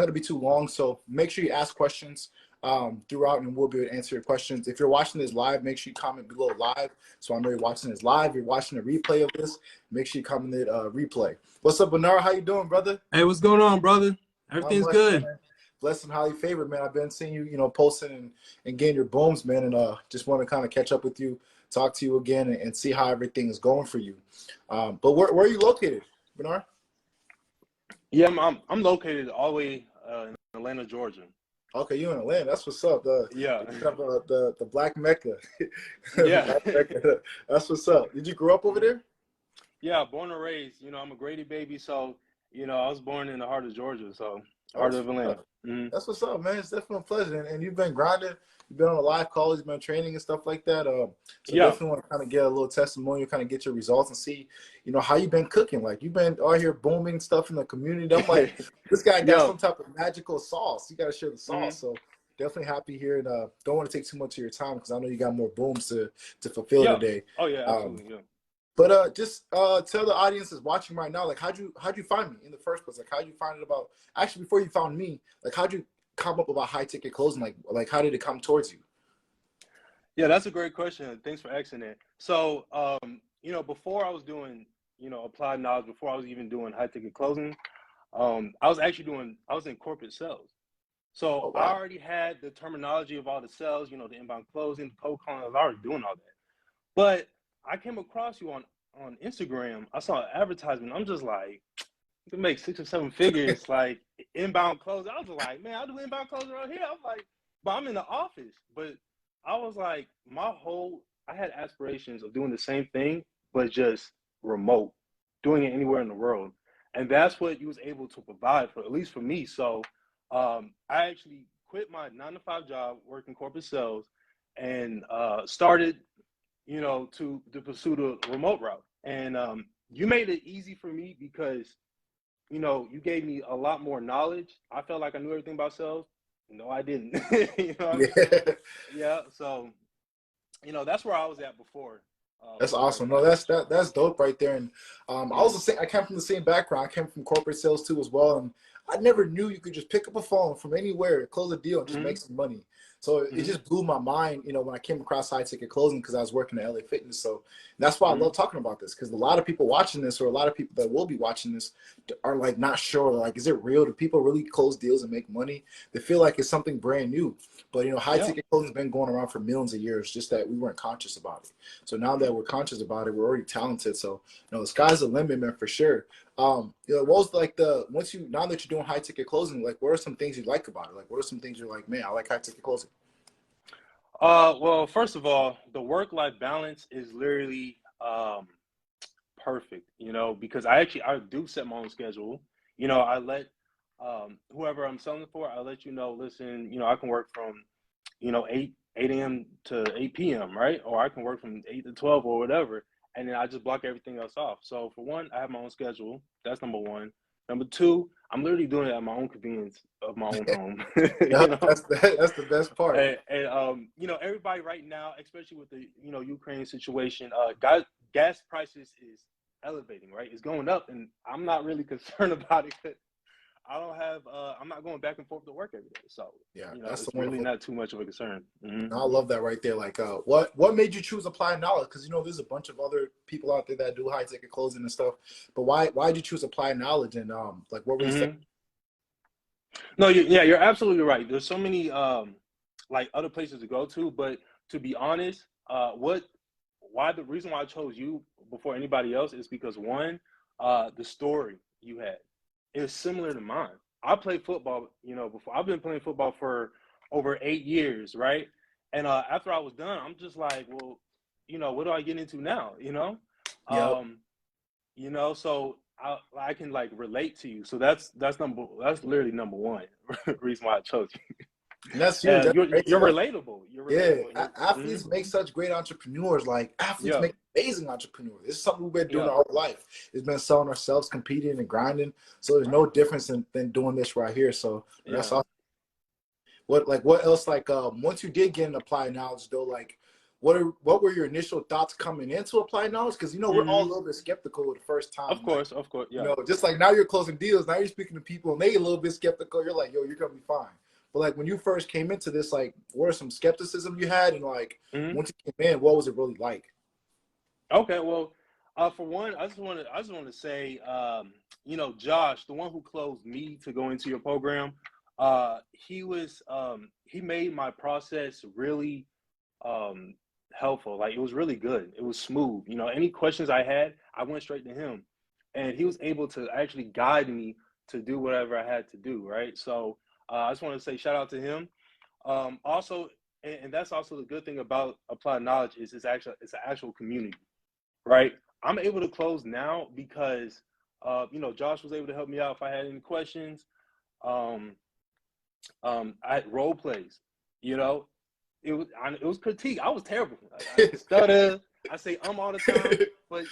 going to be too long, so make sure you ask questions throughout, and we'll be able to answer your questions. If you're watching this live, make sure you comment below live, so I know you're watching this live. If you're watching a replay of this, make sure you comment replay. What's up, Bernard? How you doing, brother? Hey, what's going on, brother? Everything's good. Man. Blessed and highly favored, man. I've been seeing you, posting and getting your booms, man, and just want to kind of catch up with you, talk to you again, and see how everything is going for you. But where are you located, Bernard? Yeah, I'm located all the way in Atlanta, Georgia. Okay, you in Atlanta? That's what's up. The Black Mecca. Yeah, Black Mecca. That's what's up. Did you grow up over there? Yeah, born and raised. I'm a Grady baby, so I was born in the heart of Georgia, so heart of Atlanta. That's what's up, man. It's definitely a pleasure, and you've been grinding. You've been on a live call. You've been training and stuff like that. So definitely want to kind of get a little testimonial, kind of get your results and see, how you've been cooking. Like, you've been out here booming stuff in the community. I'm like, this guy got some type of magical sauce. You got to share the sauce. So definitely happy here, and don't want to take too much of your time because I know you got more booms to fulfill today. Oh yeah, absolutely. But just tell the audience that's watching right now, like, how'd you find me in the first place? Like, how'd you find it about? Actually, before you found me, like, how'd you come up about high ticket closing? Like how did it come towards you? Yeah, that's a great question. Thanks for asking it. So, before I was doing, applied knowledge, before I was even doing high ticket closing, I was in corporate sales. So I already had the terminology of all the sales, the inbound closing, cold calling. I was already doing all that. But I came across you on Instagram. I saw an advertisement. I'm just like, you can make 6 or 7 figures, like inbound closing. I was like, man, I'll do inbound closing around here. I was like, but I'm in the office. But I was like, I had aspirations of doing the same thing, but just remote, doing it anywhere in the world. And that's what you was able to provide for, at least for me. So I actually quit my 9-to-5 job, working corporate sales, and started, to pursue the remote route. And you made it easy for me because, you gave me a lot more knowledge. I felt like I knew everything about sales. No, I didn't. Yeah. So, that's where I was at before. That's awesome. No, that's dope right there. And I came from the same background. I came from corporate sales too as well. And I never knew you could just pick up a phone from anywhere, close a deal, and just make some money. So it just blew my mind, when I came across high ticket closing, because I was working at LA Fitness. So that's why I love talking about this, because a lot of people watching this, or a lot of people that will be watching this, are like not sure. Like, is it real? Do people really close deals and make money? They feel like it's something brand new. But high ticket closing has been going around for millions of years, just that we weren't conscious about it. So now that we're conscious about it, we're already talented. So the sky's the limit, man, for sure. What was like now that you're doing high ticket closing, like, what are some things you like about it? Like, what are some things you're like, man, I like high ticket closing? Well, first of all, the work-life balance is literally perfect, because I do set my own schedule. I let whoever I'm selling for, I let listen, I can work from 8 a.m. to 8 p.m., right? Or I can work from 8 to 12 or whatever. And then I just block everything else off. So for one, I have my own schedule. That's number one. Number two, I'm literally doing it at my own convenience of my own home. That's the best part. And everybody right now, especially with the Ukraine situation, gas prices is elevating, right? It's going up, and I'm not really concerned about it. I'm not going back and forth to work every day. So it's really not too much of a concern. I love that right there. Like, what made you choose Applied Knowledge? Because there's a bunch of other people out there that do high ticket closing and stuff. But why did you choose Applied Knowledge? And like, what were you saying? No, you're absolutely right. There's so many like other places to go to, but to be honest, the reason why I chose you before anybody else is because one, the story you had is similar to mine. I played football, before. I've been playing football for over 8 years, right? And after I was done, I'm just like, well, what do I get into now? So I can like relate to you. So that's literally number one reason why I chose you. And that's huge. You're relatable. Athletes make such great entrepreneurs. Like, athletes make amazing entrepreneurs. This is something we've been doing our whole life. It's been selling ourselves, competing and grinding. So there's no difference than doing this right here. So that's awesome. What else? Like, once you did get an Applied Knowledge, though, like, what were your initial thoughts coming into Applied Knowledge? Because you know we're all a little bit skeptical the first time. Of course, yeah. You know, just like now you're closing deals, now you're speaking to people and they a little bit skeptical. You're like, yo, you're gonna be fine. But like when you first came into this, like, what are some skepticism you had, and like once you came in, what was it really like? Okay, well, for one, I just want to say, you know, Josh, the one who closed me to go into your program, he made my process really helpful. Like, it was really good. It was smooth. You know, any questions I had, I went straight to him, and he was able to actually guide me to do whatever I had to do. Right. So I just want to say shout out to him. Also, and that's also the good thing about Applied Knowledge is it's an actual community. Right. I'm able to close now because you know, Josh was able to help me out if I had any questions. I had role plays. You know, it was critique. I was terrible. I stutter. I say all the time. But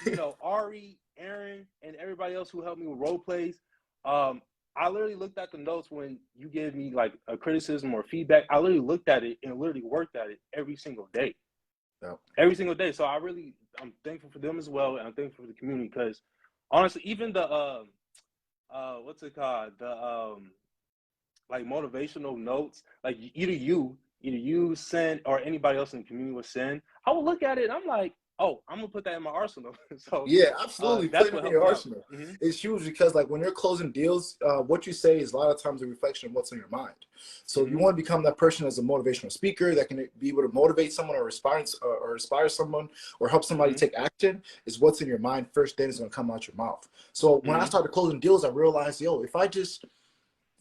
you know, Ari, Aaron, and everybody else who helped me with role plays, I literally looked at the notes when you gave me like a criticism or feedback. I literally looked at it and literally worked at it every single day. Yeah. Every single day. So I'm thankful for them as well, and I'm thankful for the community because honestly, even the what's it called? The like motivational notes, like either you send or anybody else in the community would send, I would look at it and I'm like, oh, I'm gonna put that in my arsenal. So yeah, absolutely. That's put what it in your arsenal. Mm-hmm. It's huge because like when you're closing deals, what you say is a lot of times a reflection of what's in your mind. So if you want to become that person as a motivational speaker that can be able to motivate someone or inspire someone or help somebody take action, is what's in your mind first, then it's gonna come out your mouth. So when I started closing deals, I realized, yo, if I just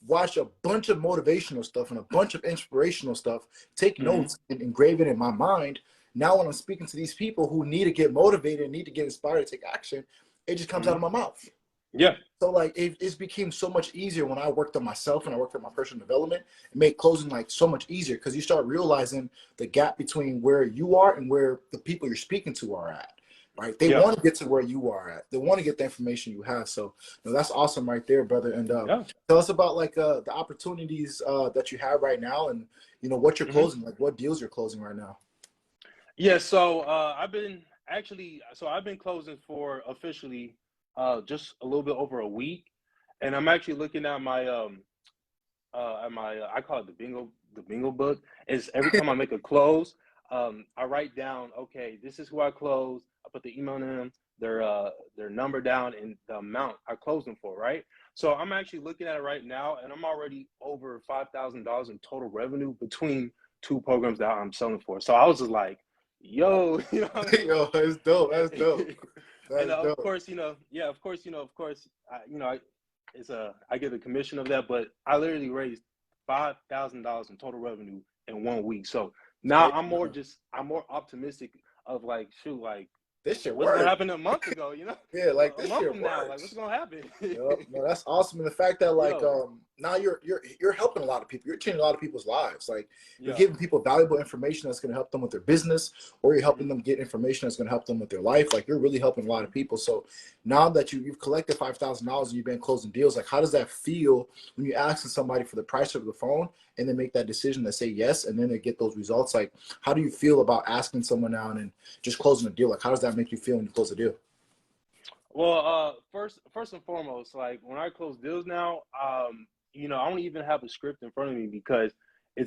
watch a bunch of motivational stuff and a bunch of inspirational stuff, take notes and engrave it in my mind. Now when I'm speaking to these people who need to get motivated, need to get inspired to take action, it just comes out of my mouth. Yeah. So like it became so much easier when I worked on myself and I worked on my personal development. It made closing like so much easier because you start realizing the gap between where you are and where the people you're speaking to are at. Right, they want to get to where you are at. They want to get the information you have. So that's awesome, right there, brother. And tell us about like the opportunities that you have right now, and you know what you're closing, like what deals you're closing right now. Yeah, so I've been closing for officially just a little bit over a week, and I'm actually looking at my I call it the bingo book. Is every time I make a close, I write down, okay, this is who I closed. I put the email in them, their number down, and the amount I closed them for, right? So I'm actually looking at it right now, and I'm already over $5,000 in total revenue between two programs that I'm selling for. So I was just like, yo, you know what I mean? Yo, that's dope. That's dope. And of course, I get a commission of that, but I literally raised $5,000 in total revenue in 1 week. So now I'm more optimistic of like, shoot, like, this shit what's gonna happen a month ago, you know? Yeah, like a month from now, like what's gonna happen? No, that's awesome. And the fact that like now you're helping a lot of people. You're changing a lot of people's lives. Like you're giving people valuable information that's gonna help them with their business, or you're helping them get information that's gonna help them with their life. Like you're really helping a lot of people. So now that you've collected $5,000 and you've been closing deals, like how does that feel when you're asking somebody for the price of the phone and then make that decision to say yes and then they get those results? Like how do you feel about asking someone out and just closing a deal? Like how does that make you feel when you close a deal? Well, first and foremost, like when I close deals now, you know, I don't even have a script in front of me because I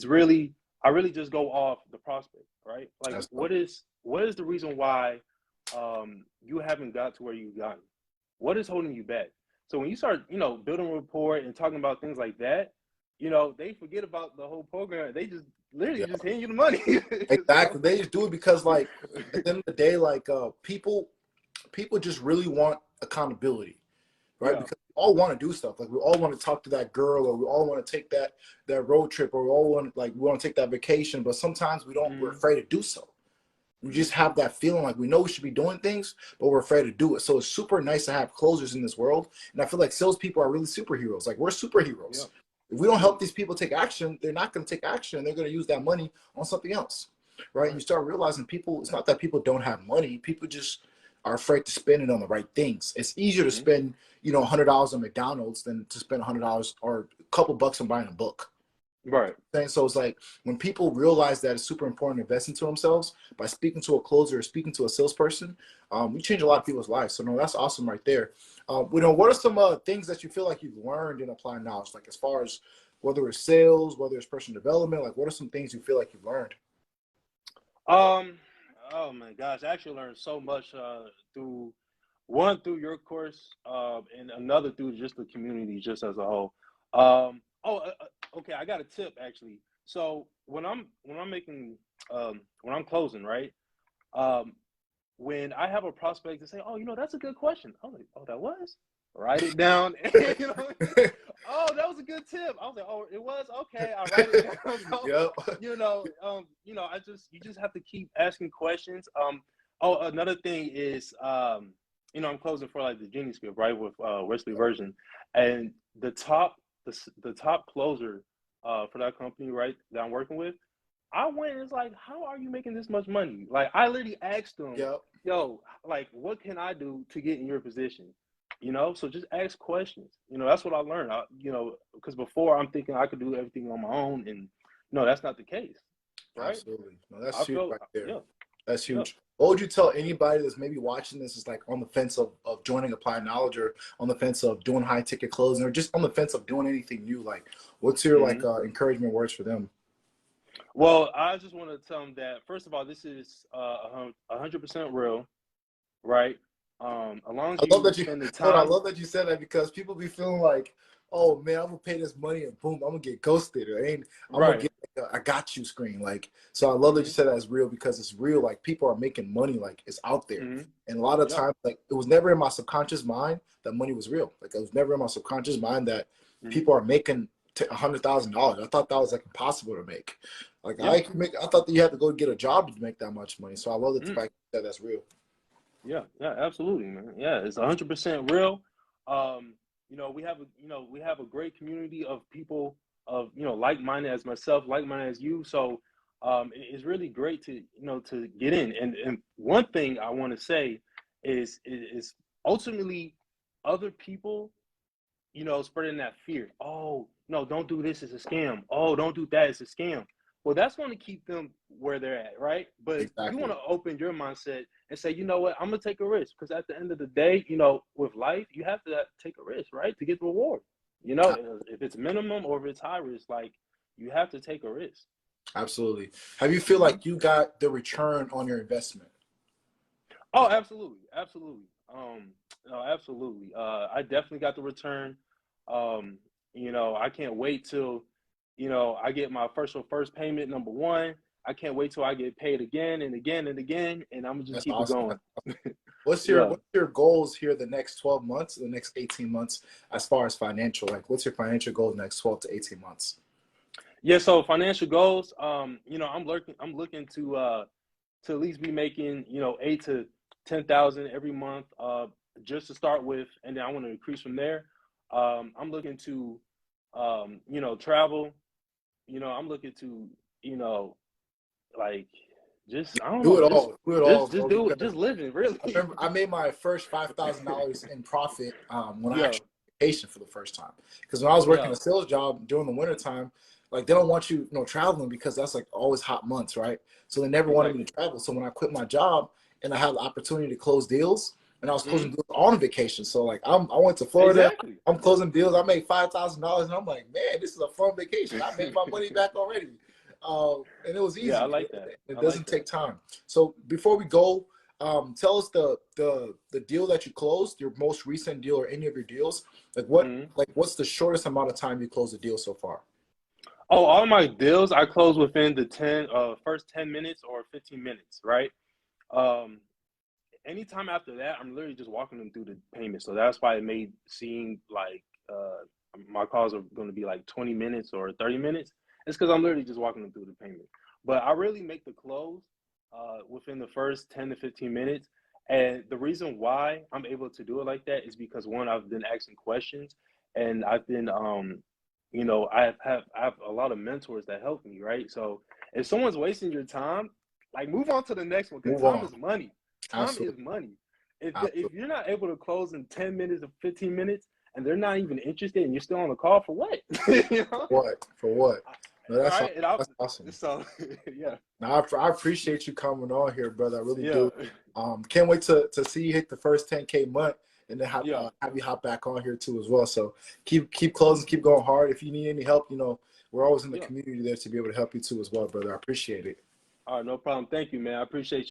really just go off the prospect, right? Like what is the reason why you haven't got to where you've gotten? What is holding you back? So when you start, you know, building a rapport and talking about things like that, you know, they forget about the whole program. They just literally just hand you the money. Exactly. They just do it because like at the end of the day, like people just really want accountability, right? Because we all want to do stuff. Like we all want to talk to that girl, or we all want to take that road trip, or we want to take that vacation, but sometimes we don't, we're afraid to do so. We just have that feeling like we know we should be doing things, but we're afraid to do it. So it's super nice to have closers in this world. And I feel like salespeople are really superheroes. Like we're superheroes. If we don't help these people take action, they're not going to take action. They're going to use that money on something else, right? And you start realizing people, it's not that people don't have money. People just are afraid to spend it on the right things. It's easier to spend, you know, $100 on McDonald's than to spend $100 or a couple bucks on buying a book. Right. And so it's like when people realize that it's super important to invest into themselves by speaking to a closer or speaking to a salesperson, we change a lot of people's lives. So no, that's awesome right there. What are some things that you feel like you've learned in applying knowledge, like as far as whether it's sales, whether it's personal development, like what are some things you feel like you've learned? Oh my gosh, I actually learned so much through one through your course, and another through just the community, just as a whole. Okay, I got a tip actually. So when I'm making when I'm closing, right? Um, when I have a prospect to say, "Oh, that's a good question." I'm like, "Oh, that was." Write it down. you know, oh, that was a good tip. I was like, "Oh, it was okay." I write it down. So, Yep. you just have to keep asking questions. Another thing is, I'm closing for like the Genius Script, right, with Wesley version, and the top closer for that company, right, that I'm working with. I went and it's like, how are you making this much money? Like, I literally asked them, Yep. yo, like, what can I do to get in your position? So just ask questions. That's what I learned. Because before I'm thinking I could do everything on my own, and no, that's not the case, right? Absolutely. No, that's I huge felt, right there. yeah, That's yeah. huge. What would you tell anybody that's maybe watching this is like on the fence of joining Applied Knowledge, or on the fence of doing high ticket closing, or just on the fence of doing anything new? Like, what's your encouragement words for them? Well, I just want to tell them that first of all, this is 100% real, right? As long as I love you that you spend the hold on, I time, love that you said that, because people be feeling like, oh man, I'm gonna pay this money and boom, I'm gonna get ghosted. Or I'm gonna right? get like I got you screen. Like, so I love that you said that it's real, because it's real. Like, people are making money, like it's out there. And a lot of Yep. times, like, it was never in my subconscious mind that money was real. Like, it was never in my subconscious mind that people are making $100,000. I thought that was like impossible to make. Like, I thought that you had to go get a job to make that much money. So I love that the fact that that's real. Yeah, absolutely, man. Yeah, it's 100% real. We have a great community of people of like-minded as myself, like-minded as you. So, it's really great to get in. And one thing I want to say is ultimately other people spreading that fear. Oh, no, don't do this, it's a scam. Oh, don't do that, it's a scam. Well, that's going to keep them where they're at, right? But you want Exactly. to open your mindset and say, you know what, I'm going to take a risk, because at the end of the day, with life, you have to take a risk, right, to get the reward. If it's minimum or if it's high risk, like, you have to take a risk. Absolutely. Have you feel like you got the return on your investment? Oh, absolutely, absolutely. No, absolutely. I definitely got the return. I can't wait till, I get my first payment, number one. I can't wait till I get paid again and again and again, and I'm gonna just That's keep it awesome. going. What's Yeah. your goals here the next 12 months, the next 18 months, as far as financial? Like, what's your financial goal the next 12 to 18 months? Yeah. So financial goals. I'm looking to at least be making 8 to 10,000 every month, just to start with, and then I want to increase from there. I'm looking to travel. I'm looking to like just I don't Do know, it all. Do it all, just bro. do it, Because just living really. I remember I made my first $5,000 in profit when I Yeah, actually vacationed for the first time. Because when I was working yeah, a sales job during the wintertime, like, they don't want you, traveling, because that's like always hot months, right? So they never wanted me exactly. to travel. So when I quit my job and I had the opportunity to close deals, and I was Hmm. closing deals on vacation. So like, I went to Florida, Exactly. I'm closing deals. I made $5,000, and I'm like, man, this is a fun vacation. I made my money back already, and it was Yeah, I easy. like that. It I like doesn't that. take time. So before we go, tell us the deal that you closed, your most recent deal, or any of your deals. Hmm. What's the shortest amount of time you closed a deal so far? Oh, all my deals I close within the first 10 minutes or 15 minutes, right? Um, Anytime after that, I'm literally just walking them through the payment. So that's why it may seem like my calls are going to be like 20 minutes or 30 minutes. It's because I'm literally just walking them through the payment. But I really make the close within the first 10 to 15 minutes. And the reason why I'm able to do it like that is because, one, I've been asking questions, and I've been, I have a lot of mentors that help me, right? So if someone's wasting your time, like, move on to the next one, because Move time on. is money. Time is Absolutely. money. If Absolutely. you're not able to close in 10 minutes or 15 minutes, and they're not even interested, and you're still on the call for what? you For know? what? For what? No, All right, and that's awesome. so yeah. Now, I appreciate you coming on here, brother. I really Yeah. do. Can't wait to see you hit the first 10K month, and then Yeah. have you hop back on here too as well. So keep closing, keep going hard. If you need any help, you know, we're always in the community there to be able to help you too as well, brother. I appreciate it. All right, no problem. Thank you, man. I appreciate you.